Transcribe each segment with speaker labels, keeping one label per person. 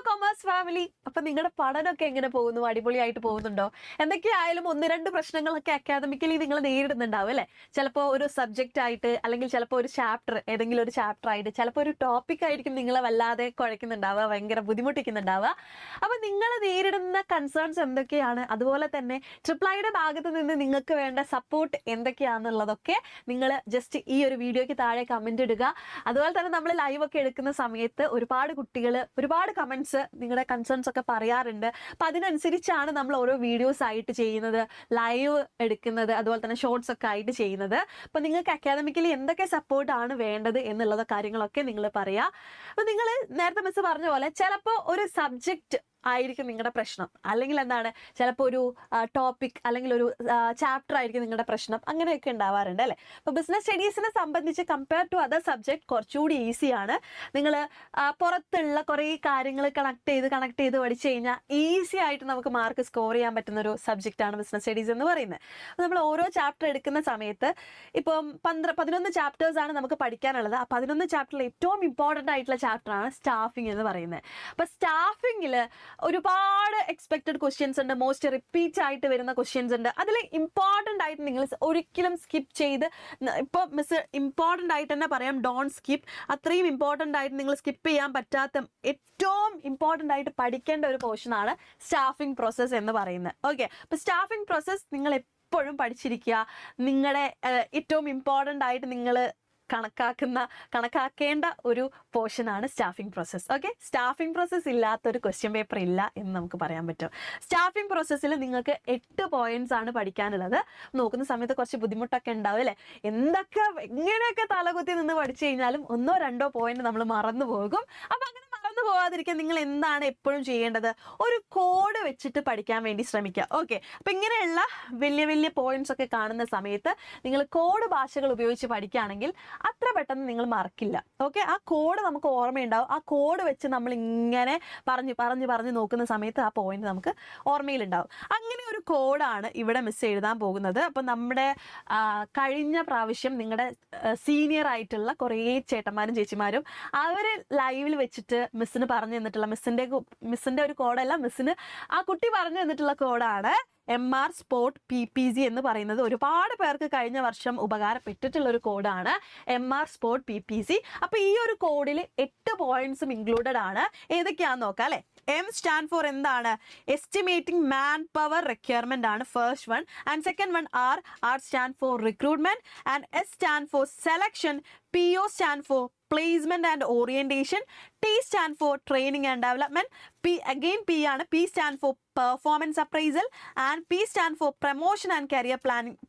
Speaker 1: Commerce family. അപ്പൊ നിങ്ങളുടെ പഠനമൊക്കെ എങ്ങനെ പോകുന്നു? അടിപൊളിയായിട്ട് പോകുന്നുണ്ടോ? എന്തൊക്കെയായാലും ഒന്ന് രണ്ട് പ്രശ്നങ്ങളൊക്കെ അക്കാദമിക്കലി നിങ്ങൾ നേരിടുന്നുണ്ടാവും അല്ലെ? ചിലപ്പോൾ ഒരു സബ്ജക്റ്റ് ആയിട്ട്, അല്ലെങ്കിൽ ചിലപ്പോൾ ഒരു ചാപ്റ്റർ, ഏതെങ്കിലും ഒരു ചാപ്റ്റർ ആയിട്ട്, ചിലപ്പോൾ ഒരു ടോപ്പിക് ആയിരിക്കും നിങ്ങളെ വല്ലാതെ കുഴക്കുന്നുണ്ടാവുക, ഭയങ്കര ബുദ്ധിമുട്ടിക്കുന്നുണ്ടാവുക. അപ്പൊ നിങ്ങൾ നേരിടുന്ന കൺസേൺസ് എന്തൊക്കെയാണ്? അതുപോലെ തന്നെ ട്രിപ്പിൾ ഭാഗത്ത് നിന്ന് നിങ്ങൾക്ക് വേണ്ട സപ്പോർട്ട് എന്തൊക്കെയാണെന്നുള്ളതൊക്കെ നിങ്ങൾ ജസ്റ്റ് ഈ ഒരു വീഡിയോയ്ക്ക് താഴെ കമന്റ് ഇടുക. അതുപോലെ തന്നെ നമ്മൾ ലൈവ് ഒക്കെ എടുക്കുന്ന സമയത്ത് ഒരുപാട് കുട്ടികൾ ഒരുപാട് കമന്റ്സ് നിങ്ങളുടെ കൺസേൺസ് ഒക്കെ പറയാറുണ്ട്. അപ്പൊ അതിനനുസരിച്ചാണ് നമ്മൾ ഓരോ വീഡിയോസ് ആയിട്ട് ചെയ്യുന്നത്, ലൈവ് എടുക്കുന്നത്, അതുപോലെ തന്നെ ഷോർട്സ് ഒക്കെ ആയിട്ട് ചെയ്യുന്നത്. അപ്പൊ നിങ്ങൾക്ക് അക്കാദമിക്കലി എന്തൊക്കെ സപ്പോർട്ടാണ് വേണ്ടത് എന്നുള്ള കാര്യങ്ങളൊക്കെ നിങ്ങൾ പറയാ. അപ്പൊ നിങ്ങൾ നേരത്തെ മിസ് പറഞ്ഞ പോലെ ചിലപ്പോൾ ഒരു സബ്ജക്റ്റ് ആയിരിക്കും നിങ്ങളുടെ പ്രശ്നം, അല്ലെങ്കിൽ എന്താണ് ചിലപ്പോൾ ഒരു ടോപ്പിക് അല്ലെങ്കിൽ ഒരു ചാപ്റ്റർ ആയിരിക്കും നിങ്ങളുടെ പ്രശ്നം. അങ്ങനെയൊക്കെ ഉണ്ടാവാറുണ്ട് അല്ലേ? അപ്പോൾ ബിസിനസ് സ്റ്റഡീസിനെ സംബന്ധിച്ച് കമ്പയർ ടു അതർ സബ്ജക്ട് കുറച്ചുകൂടി ഈസിയാണ്. നിങ്ങൾ പുറത്തുള്ള കുറേ കാര്യങ്ങൾ കണക്ട് ചെയ്ത് പഠിച്ചു കഴിഞ്ഞാൽ ഈസി ആയിട്ട് നമുക്ക് മാർക്ക് സ്കോർ ചെയ്യാൻ പറ്റുന്ന ഒരു സബ്ജക്റ്റാണ് ബിസിനസ് സ്റ്റഡീസ് എന്ന് പറയുന്നത്. അപ്പോൾ നമ്മൾ ഓരോ ചാപ്റ്റർ എടുക്കുന്ന സമയത്ത് ഇപ്പം 11 ചാപ്റ്റേഴ്സാണ് നമുക്ക് പഠിക്കാനുള്ളത്. ആ 11 ചാപ്റ്ററിൽ ഏറ്റവും ഇമ്പോർട്ടൻ്റ് ആയിട്ടുള്ള ചാപ്റ്ററാണ് സ്റ്റാഫിംഗ് എന്ന് പറയുന്നത്. അപ്പോൾ സ്റ്റാഫിങ്ങിൽ ഒരുപാട് എക്സ്പെക്റ്റഡ് ക്വസ്റ്റ്യൻസ് ഉണ്ട്, മോസ്റ്റ് റിപ്പീറ്റ് ആയിട്ട് വരുന്ന ക്വസ്റ്റ്യൻസ് ഉണ്ട്. അതിൽ ഇമ്പോർട്ടൻ്റ് ആയിട്ട് നിങ്ങൾ ഒരിക്കലും സ്കിപ്പ് ചെയ്ത്, ഇപ്പോൾ മിസ് ഇമ്പോർട്ടൻ്റ് ആയിട്ട് തന്നെ പറയാം, ഡോണ്ട് സ്കിപ്പ്. അത്രയും ഇമ്പോർട്ടൻ്റ് ആയിട്ട് നിങ്ങൾ സ്കിപ്പ് ചെയ്യാൻ പറ്റാത്ത ഏറ്റവും ഇമ്പോർട്ടൻ്റ് ആയിട്ട് പഠിക്കേണ്ട ഒരു പോർഷനാണ് സ്റ്റാഫിംഗ് പ്രോസസ്സ് എന്ന് പറയുന്നത്. ഓക്കെ, അപ്പോൾ സ്റ്റാഫിംഗ് പ്രോസസ്സ് നിങ്ങൾ എപ്പോഴും പഠിച്ചിരിക്കുക. നിങ്ങളുടെ ഏറ്റവും ഇമ്പോർട്ടൻ്റ് ആയിട്ട് നിങ്ങൾ കണക്കാക്കേണ്ട ഒരു പോർഷനാണ് staffing process. Okay, staffing process ഇല്ലാത്തൊരു ക്വസ്റ്റ്യൻ പേപ്പർ ഇല്ല എന്ന് നമുക്ക് പറയാൻ പറ്റും. സ്റ്റാഫിംഗ് പ്രോസസ്സിൽ നിങ്ങൾക്ക് 8 പോയിന്റ്സ് ആണ് പഠിക്കാനുള്ളത്. നോക്കുന്ന സമയത്ത് കുറച്ച് ബുദ്ധിമുട്ടൊക്കെ ഉണ്ടാവും അല്ലേ? എങ്ങനെയൊക്കെ തലകുത്തി നിന്ന് പഠിച്ചു കഴിഞ്ഞാലും 1-2 പോയിന്റ് നമ്മൾ മറന്നു പോകും. അപ്പൊ അങ്ങനെ മറന്നു പോകാതിരിക്കാൻ നിങ്ങൾ എന്താണ് എപ്പോഴും ചെയ്യേണ്ടത്? ഒരു കോഡ് വെച്ചിട്ട് പഠിക്കാൻ വേണ്ടി ശ്രമിക്കുക. ഓക്കെ, അപ്പൊ ഇങ്ങനെയുള്ള വലിയ വലിയ പോയിന്റ്സ് ഒക്കെ കാണുന്ന സമയത്ത് നിങ്ങൾ കോഡ് ഭാഷകൾ ഉപയോഗിച്ച് പഠിക്കുകയാണെങ്കിൽ അത്ര പെട്ടെന്ന് നിങ്ങൾ മറക്കില്ല. ഓക്കെ, ആ കോഡ് നമുക്ക് ഓർമ്മയുണ്ടാവും. ആ കോഡ് വെച്ച് നമ്മൾ ഇങ്ങനെ പറഞ്ഞ് നോക്കുന്ന സമയത്ത് ആ പോയിന്റ് നമുക്ക് ഓർമ്മയിലുണ്ടാവും. അങ്ങനെ ഒരു കോഡാണ് ഇവിടെ മിസ് എഴുതാൻ പോകുന്നത്. അപ്പം നമ്മുടെ കഴിഞ്ഞ പ്രാവശ്യം നിങ്ങളുടെ സീനിയർ ആയിട്ടുള്ള കുറേ ചേട്ടന്മാരും ചേച്ചിമാരും അവർ ലൈവിൽ വെച്ചിട്ട് മിസ്സിന് പറഞ്ഞു തന്നിട്ടുള്ള മിസ്സിന്റെ ഒരു കോഡല്ല, മിസ്സിന് ആ കുട്ടി പറഞ്ഞു തന്നിട്ടുള്ള കോഡാണ് MR സ്പോർട്ട് PPG എന്ന് പറയുന്നത്. ഒരുപാട് പേർക്ക് കഴിഞ്ഞ വർഷം ഉപകാരപ്പെട്ടിട്ടുള്ള ഒരു കോഡാണ് MR സ്പോർട്ട് PPG. അപ്പൊ ഈ ഒരു കോഡിൽ 8 പോയിന്റ്സും ഇൻക്ലൂഡഡ് ആണ്. ഏതൊക്കെയാന്ന് നോക്കാം അല്ലെ? M സ്റ്റാൻഡ് ഫോർ എന്താണ്? എസ്റ്റിമേറ്റിംഗ് മാൻ പവർ റിക്വയർമെന്റ് ആണ് first one. And second one R stand for recruitment. And S stand for selection. PO stand for placement and orientation. T stand for training and development. P ആണ്. P stand for performance appraisal. And P stand for promotion and career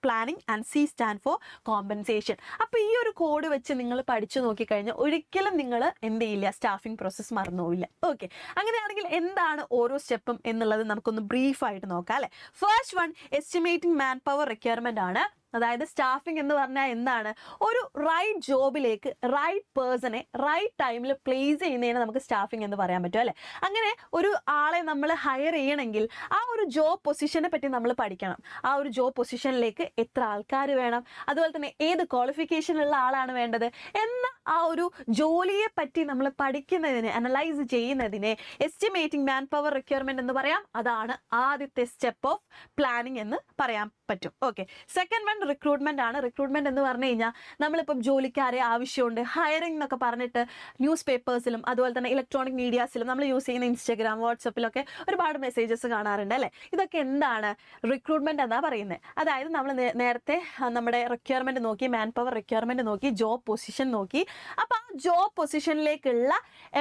Speaker 1: planning. And C stand for compensation. അപ്പോൾ ഈ ഒരു code വെച്ച് നിങ്ങൾ പഠിച്ചു നോക്കിക്കഴിഞ്ഞാൽ ഒരിക്കലും നിങ്ങൾ എന്ത് ചെയ്യില്ല, സ്റ്റാഫിംഗ് പ്രോസസ്സ് മറന്നുപോയില്ല. ഓക്കെ, അങ്ങനെയാണെങ്കിൽ എന്താണ് ഓരോ സ്റ്റെപ്പും എന്നുള്ളത് നമുക്കൊന്ന് ബ്രീഫായിട്ട് നോക്കാം അല്ലെ? First one estimating man power requirement ആണ്. അതായത് സ്റ്റാഫിംഗ് എന്ന് പറഞ്ഞാൽ എന്താണ്? ഒരു റൈറ്റ് ജോബിലേക്ക് റൈറ്റ് പേഴ്സണെ റൈറ്റ് ടൈമിൽ പ്ലേസ് ചെയ്യുന്നതിന് നമുക്ക് സ്റ്റാഫിംഗ് എന്ന് പറയാൻ പറ്റും അല്ലേ? അങ്ങനെ ഒരു ആളെ നമ്മൾ ഹയർ ചെയ്യണമെങ്കിൽ ആ ഒരു ജോബ് പൊസിഷനെ പറ്റി നമ്മൾ പഠിക്കണം. ആ ഒരു ജോബ് പൊസിഷനിലേക്ക് എത്ര ആൾക്കാർ വേണം, അതുപോലെ തന്നെ ഏത് ക്വാളിഫിക്കേഷനുള്ള ആളാണ് വേണ്ടത് എന്ന ആ ഒരു ജോലിയെ പറ്റി നമ്മൾ പഠിക്കുന്നതിന്, അനലൈസ് ചെയ്യുന്നതിനെ എസ്റ്റിമേറ്റിംഗ് മാൻ പവർ റിക്വയർമെന്റ് എന്ന് പറയാം. അതാണ് ആദ്യത്തെ സ്റ്റെപ്പ് ഓഫ് പ്ലാനിങ് എന്ന് പറയാൻ പറ്റും. ഓക്കെ, സെക്കൻഡ് വൺ റിക്രൂട്ട്മെന്റ് ആണ്. റിക്രൂട്ട്മെന്റ് എന്ന് പറഞ്ഞു കഴിഞ്ഞാൽ നമ്മളിപ്പം ജോലിക്കാരെ ആവശ്യമുണ്ട്, ഹയറിംഗ് എന്നൊക്കെ പറഞ്ഞിട്ട് ന്യൂസ് പേപ്പേഴ്സിലും അതുപോലെ തന്നെ ഇലക്ട്രോണിക് മീഡിയാസിലും നമ്മൾ യൂസ് ചെയ്യുന്ന ഇൻസ്റ്റാഗ്രാം, വാട്സപ്പിലൊക്കെ ഒരുപാട് മെസ്സേജസ് കാണാറുണ്ട് അല്ലേ? ഇതൊക്കെ എന്താണ്? റിക്രൂട്ട്മെന്റ് എന്നാ പറയുന്നത്. അതായത് നമ്മൾ നേരത്തെ നമ്മുടെ റിക്വയർമെന്റ് നോക്കി, മാൻ പവർ റിക്വയർമെന്റ് നോക്കി, ജോബ് പൊസിഷൻ നോക്കി. അപ്പൊ ആ ജോബ് പൊസിഷനിലേക്കുള്ള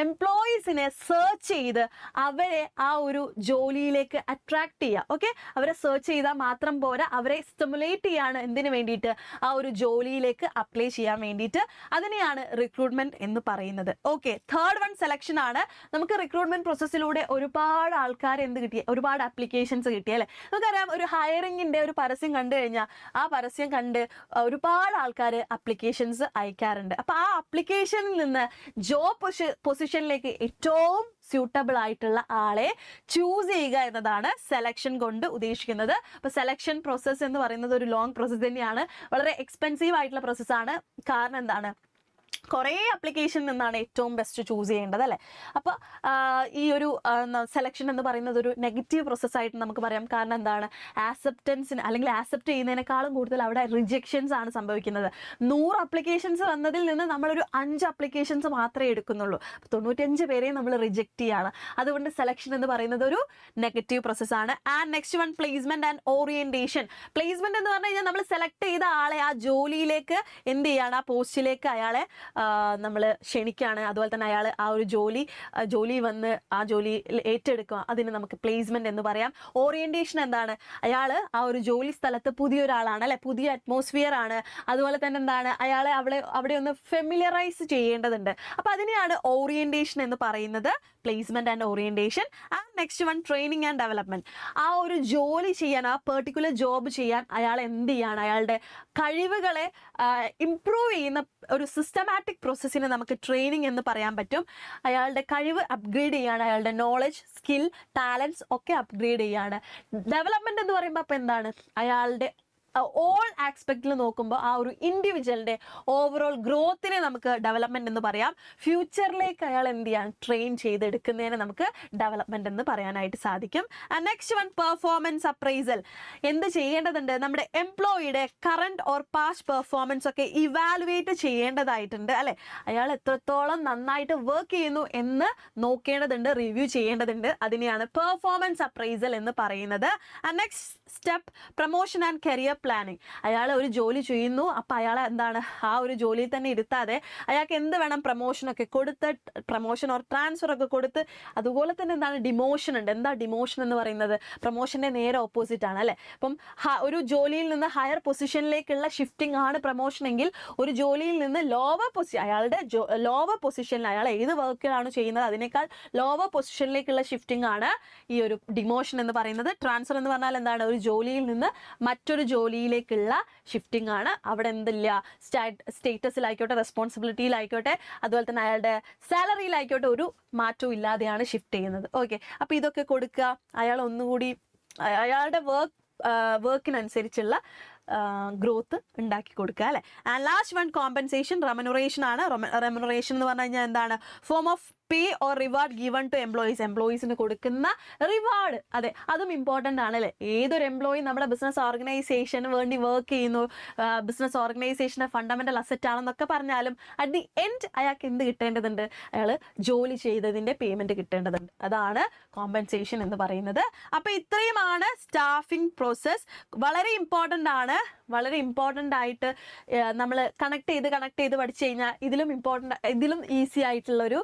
Speaker 1: എംപ്ലോയീസിനെ സെർച്ച് ചെയ്ത് അവരെ ആ ഒരു ജോലിയിലേക്ക് അട്രാക്ട് ചെയ്യുക. ഓക്കെ, അവരെ സെർച്ച് ചെയ്താൽ മാത്രം പോരാ, അവരെ സ്റ്റിമുലേറ്റ് ചെയ്യാണ് എന്തിനു വേണ്ടിയിട്ട്? ആ ഒരു ജോലിയിലേക്ക് അപ്ലൈ ചെയ്യാൻ വേണ്ടിയിട്ട്. അതിനെയാണ് റിക്രൂട്ട്മെന്റ് എന്ന് പറയുന്നത്. ഓക്കെ, തേർഡ് വൺ സെലക്ഷൻ ആണ്. നമുക്ക് റിക്രൂട്ട്മെന്റ് പ്രോസസ്സിലൂടെ ഒരുപാട് ആൾക്കാർ ഒരുപാട് ആപ്ലിക്കേഷൻസ് കിട്ടി അല്ലെ? നമുക്കറിയാം, ഒരു ഹയറിംഗിന്റെ ഒരു പരസ്യം കണ്ടു കഴിഞ്ഞാൽ ആ പരസ്യം കണ്ട് ഒരുപാട് ആൾക്കാർ ആപ്ലിക്കേഷൻസ് അയക്കാറുണ്ട്. അപ്പൊ ആ ആപ്ലിക്കേഷനിൽ നിന്ന് ജോബ് പൊസിഷനിലേക്ക് ഏറ്റവും സ്യൂട്ടബിൾ ആയിട്ടുള്ള ആളെ ചൂസ് ചെയ്യുക എന്നതാണ് സെലക്ഷൻ കൊണ്ട് ഉദ്ദേശിക്കുന്നത്. അപ്പൊ സെലക്ഷൻ പ്രോസസ്സ് എന്ന് പറയുന്നത് ഒരു ലോങ് പ്രോസസ്സ് തന്നെയാണ്. വളരെ എക്സ്പെൻസീവ് ആയിട്ടുള്ള പ്രോസസ്സാണ്. കാരണം എന്താണ്? കുറേ അപ്ലിക്കേഷൻ നിന്നാണ് ഏറ്റവും ബെസ്റ്റ് ചൂസ് ചെയ്യേണ്ടത് അല്ലേ. അപ്പോൾ ഈ ഒരു സെലക്ഷൻ എന്ന് പറയുന്നത് ഒരു നെഗറ്റീവ് പ്രോസസ്സായിട്ട് നമുക്ക് പറയാം. കാരണം എന്താണ്, ആക്സെപ്റ്റൻസിന് അല്ലെങ്കിൽ ആക്സെപ്റ്റ് ചെയ്യുന്നതിനേക്കാളും കൂടുതൽ അവിടെ റിജക്ഷൻസ് ആണ് സംഭവിക്കുന്നത്. 100 അപ്ലിക്കേഷൻസ് വന്നതിൽ നിന്ന് നമ്മളൊരു 5 അപ്ലിക്കേഷൻസ് മാത്രമേ എടുക്കുന്നുള്ളൂ. 95 പേരെയും നമ്മൾ റിജക്റ്റ് ചെയ്യാണ്. അതുകൊണ്ട് സെലക്ഷൻ എന്ന് പറയുന്നത് ഒരു നെഗറ്റീവ് പ്രോസസ്സാണ്. And next one, placement and orientation. Placement എന്ന് പറഞ്ഞു കഴിഞ്ഞാൽ നമ്മൾ സെലക്ട് ചെയ്ത ആളെ ആ ജോലിയിലേക്ക് എന്ത് ചെയ്യാണ്, ആ പോസ്റ്റിലേക്ക് അയാളെ നമ്മൾ ക്ഷണിക്കുകയാണ്. അതുപോലെ തന്നെ അയാൾ ആ ഒരു ജോലി വന്ന് ആ ജോലി ഏറ്റെടുക്കുക, അതിന് നമുക്ക് പ്ലേസ്മെന്റ് എന്ന് പറയാം. ഓറിയന്റേഷൻ എന്താണ്, അയാൾ ആ ഒരു ജോലി സ്ഥലത്ത് പുതിയൊരാളാണ് അല്ലെ, പുതിയ അറ്റ്മോസ്ഫിയർ ആണ്. അതുപോലെ തന്നെ എന്താണ്, അയാളെ അവിടെ ഒന്ന് ഫെമിലിയറൈസ് ചെയ്യേണ്ടതുണ്ട്. അപ്പോൾ അതിനെയാണ് ഓറിയന്റേഷൻ എന്ന് പറയുന്നത്, placement and orientation. And next one, training and development. ആ ഒരു ജോലി ചെയ്യാൻ, ആ പെർട്ടിക്കുലർ ജോബ് ചെയ്യാൻ അയാൾ എന്ത് ചെയ്യാണ്, അയാളുടെ കഴിവുകളെ ഇംപ്രൂവ് ചെയ്യുന്ന ഒരു സിസ്റ്റമാറ്റിക് പ്രോസസ്സിനെ നമുക്ക് ട്രെയിനിങ് എന്ന് പറയാൻ പറ്റും. അയാളുടെ കഴിവ് അപ്ഗ്രേഡ് ചെയ്യാണ്, അയാളുടെ നോളജ്, സ്കിൽ, ടാലൻസ് ഒക്കെ അപ്ഗ്രേഡ് ചെയ്യാണ്. ഡെവലപ്മെന്റ് എന്ന് പറയുമ്പോൾ അപ്പോൾ എന്താണ്, അയാളുടെ ഓൾ ആസ്പെക്റ്റിൽ നോക്കുമ്പോൾ ആ ഒരു ഇൻഡിവിജ്വലിൻ്റെ ഓവറോൾ ഗ്രോത്തിനെ നമുക്ക് ഡെവലപ്മെന്റ് എന്ന് പറയാം. ഫ്യൂച്ചറിലേക്ക് അയാൾ എന്ത് ചെയ്യാൻ, ട്രെയിൻ ചെയ്തെടുക്കുന്നതിനെ നമുക്ക് ഡെവലപ്മെന്റ് എന്ന് പറയാനായിട്ട് സാധിക്കും. Next one, performance appraisal. എന്ത് ചെയ്യേണ്ടതുണ്ട്, നമ്മുടെ എംപ്ലോയിയുടെ കറണ്ട് ഓർ പാസ്റ്റ് പെർഫോമൻസ് ഒക്കെ ഇവാലുവേറ്റ് ചെയ്യേണ്ടതായിട്ടുണ്ട് അല്ലെ. അയാൾ എത്രത്തോളം നന്നായിട്ട് വർക്ക് ചെയ്യുന്നു എന്ന് നോക്കേണ്ടതുണ്ട്, റിവ്യൂ ചെയ്യേണ്ടതുണ്ട്. അതിനെയാണ് പെർഫോമൻസ് അപ്രൈസൽ എന്ന് പറയുന്നത്. Next step, promotion and career planning. അയാൾ ഒരു ജോലി ചെയ്യുന്നു, അപ്പം അയാളെ എന്താണ്, ആ ഒരു ജോലിയിൽ തന്നെ ഇരുത്താതെ അയാൾക്ക് എന്ത് വേണം, പ്രൊമോഷനൊക്കെ കൊടുത്ത്, പ്രൊമോഷൻ ഓർ ട്രാൻസ്ഫർ ഒക്കെ കൊടുത്ത്. അതുപോലെ തന്നെ എന്താണ്, ഡിമോഷൻ ഉണ്ട്. എന്താ ഡിമോഷൻ എന്ന് പറയുന്നത്, പ്രൊമോഷൻ്റെ നേരെ ഓപ്പോസിറ്റ് ആണ് അല്ലേ. അപ്പം ഒരു ജോലിയിൽ നിന്ന് ഹയർ പൊസിഷനിലേക്കുള്ള ഷിഫ്റ്റിംഗ് ആണ് പ്രൊമോഷൻ എങ്കിൽ, ഒരു ജോലിയിൽ നിന്ന് ലോവർ പൊസിഷൻ, അയാളുടെ ലോവർ പൊസിഷനിൽ അയാൾ ഏത് വർക്കിലാണ് ചെയ്യുന്നത് അതിനേക്കാൾ ലോവർ പൊസിഷനിലേക്കുള്ള ഷിഫ്റ്റിംഗ് ആണ് ഈ ഒരു ഡിമോഷൻ എന്ന് പറയുന്നത്. ട്രാൻസ്ഫർ എന്ന് പറഞ്ഞാൽ എന്താണ്, ഒരു ജോലിയിൽ നിന്ന് മറ്റൊരു ജോലിയിലേക്കുള്ള ഷിഫ്റ്റിംഗ് ആണ്. അവിടെ എന്തില്ല, സ്റ്റേറ്റസിലായിക്കോട്ടെ, റെസ്പോൺസിബിലിറ്റിയിലായിക്കോട്ടെ, അതുപോലെ തന്നെ അയാളുടെ സാലറിയിലായിക്കോട്ടെ ഒരു മാറ്റവും ഇല്ലാതെയാണ് ഷിഫ്റ്റ് ചെയ്യുന്നത്. ഓക്കെ, അപ്പോൾ ഇതൊക്കെ കൊടുക്കുക, അയാൾ ഒന്നുകൂടി അയാളുടെ വർക്കിനനുസരിച്ചുള്ള ഗ്രോത്ത് ഉണ്ടാക്കി കൊടുക്കുക അല്ലേ. And last one, compensation, remuneration ആണ്. റെമ്യൂണറേഷൻ എന്ന് പറഞ്ഞു കഴിഞ്ഞാൽ എന്താണ്, form of pay or reward given to employees. എംപ്ലോയീസിന് കൊടുക്കുന്ന റിവാർഡ്, അതെ, അതും ഇമ്പോർട്ടൻ്റ് ആണ് അല്ലേ. ഏതൊരു എംപ്ലോയി നമ്മുടെ ബിസിനസ് ഓർഗനൈസേഷന് വേണ്ടി വർക്ക് ചെയ്യുന്നു, ബിസിനസ് ഓർഗനൈസേഷൻ്റെ ഫണ്ടമെൻ്റൽ അസറ്റ് ആണെന്നൊക്കെ പറഞ്ഞാലും അറ്റ് ദി എൻഡ് അയാൾക്ക് എന്ത് കിട്ടേണ്ടതുണ്ട്, അയാൾ ജോലി ചെയ്തതിൻ്റെ പേയ്മെൻറ്റ് കിട്ടേണ്ടതുണ്ട്. അതാണ് കോമ്പൻസേഷൻ എന്ന് പറയുന്നത്. അപ്പോൾ ഇത്രയുമാണ് സ്റ്റാഫിംഗ് പ്രോസസ്സ്. വളരെ ഇമ്പോർട്ടൻ്റ് ആണ്, വളരെ ഇമ്പോർട്ടൻ്റ് ആയിട്ട് നമ്മൾ കണക്ട് ചെയ്ത് പഠിച്ചു കഴിഞ്ഞാൽ ഇതിലും ഈസി ആയിട്ടുള്ളൊരു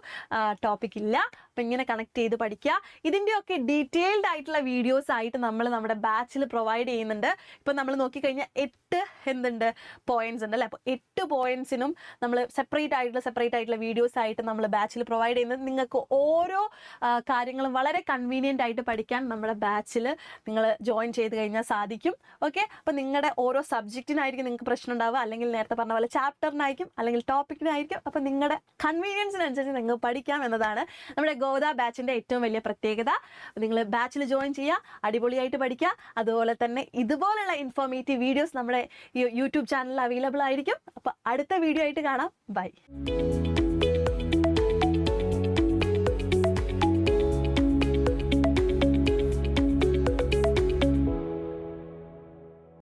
Speaker 1: ടോപ്പിക് ഇല്ല. അപ്പം ഇങ്ങനെ കണക്ട് ചെയ്ത് പഠിക്കുക. ഇതിൻ്റെയൊക്കെ ഡീറ്റെയിൽഡ് ആയിട്ടുള്ള വീഡിയോസ് ആയിട്ട് നമ്മൾ നമ്മുടെ ബാച്ചിൽ പ്രൊവൈഡ് ചെയ്യുന്നുണ്ട്. ഇപ്പം നമ്മൾ നോക്കിക്കഴിഞ്ഞാൽ 8 പോയിന്റ്സ് ഉണ്ട് അല്ലേ. അപ്പോൾ 8 പോയിന്റ്സിനും നമ്മൾ സെപ്പറേറ്റ് ആയിട്ടുള്ള വീഡിയോസ് ആയിട്ട് നമ്മൾ ബാച്ചിൽ പ്രൊവൈഡ് ചെയ്യുന്നത്. നിങ്ങൾക്ക് ഓരോ കാര്യങ്ങളും വളരെ കൺവീനിയൻ്റ് ആയിട്ട് പഠിക്കാൻ നമ്മുടെ ബാച്ചിൽ നിങ്ങൾ ജോയിൻ ചെയ്ത് കഴിഞ്ഞാൽ സാധിക്കും. ഓക്കെ, അപ്പോൾ നിങ്ങളുടെ ഓരോ സബ്ജക്റ്റിനായിരിക്കും നിങ്ങൾക്ക് പ്രശ്നം ഉണ്ടാവുക, അല്ലെങ്കിൽ നേരത്തെ പറഞ്ഞ പോലെ ചാപ്റ്ററിനായിരിക്കും, അല്ലെങ്കിൽ ടോപ്പിക്കിനായിരിക്കും. അപ്പോൾ നിങ്ങളുടെ കൺവീനിയൻസിനനുസരിച്ച് നിങ്ങൾക്ക് പഠിക്കാം എന്നതാണ് നമ്മുടെ ഗോദ ബാച്ചിൻ്റെ ഏറ്റവും വലിയ പ്രത്യേകത. നിങ്ങൾ ബാച്ചിൽ ജോയിൻ ചെയ്യുക, അടിപൊളിയായിട്ട് പഠിക്കുക. അതുപോലെ തന്നെ ഇതുപോലുള്ള ഇൻഫോർമേറ്റീവ് വീഡിയോസ് നമ്മുടെ യൂട്യൂബ് ചാനലിൽ അവൈലബിൾ ആയിരിക്കും. അപ്പോൾ അടുത്ത വീഡിയോ ആയിട്ട് കാണാം. ബൈ.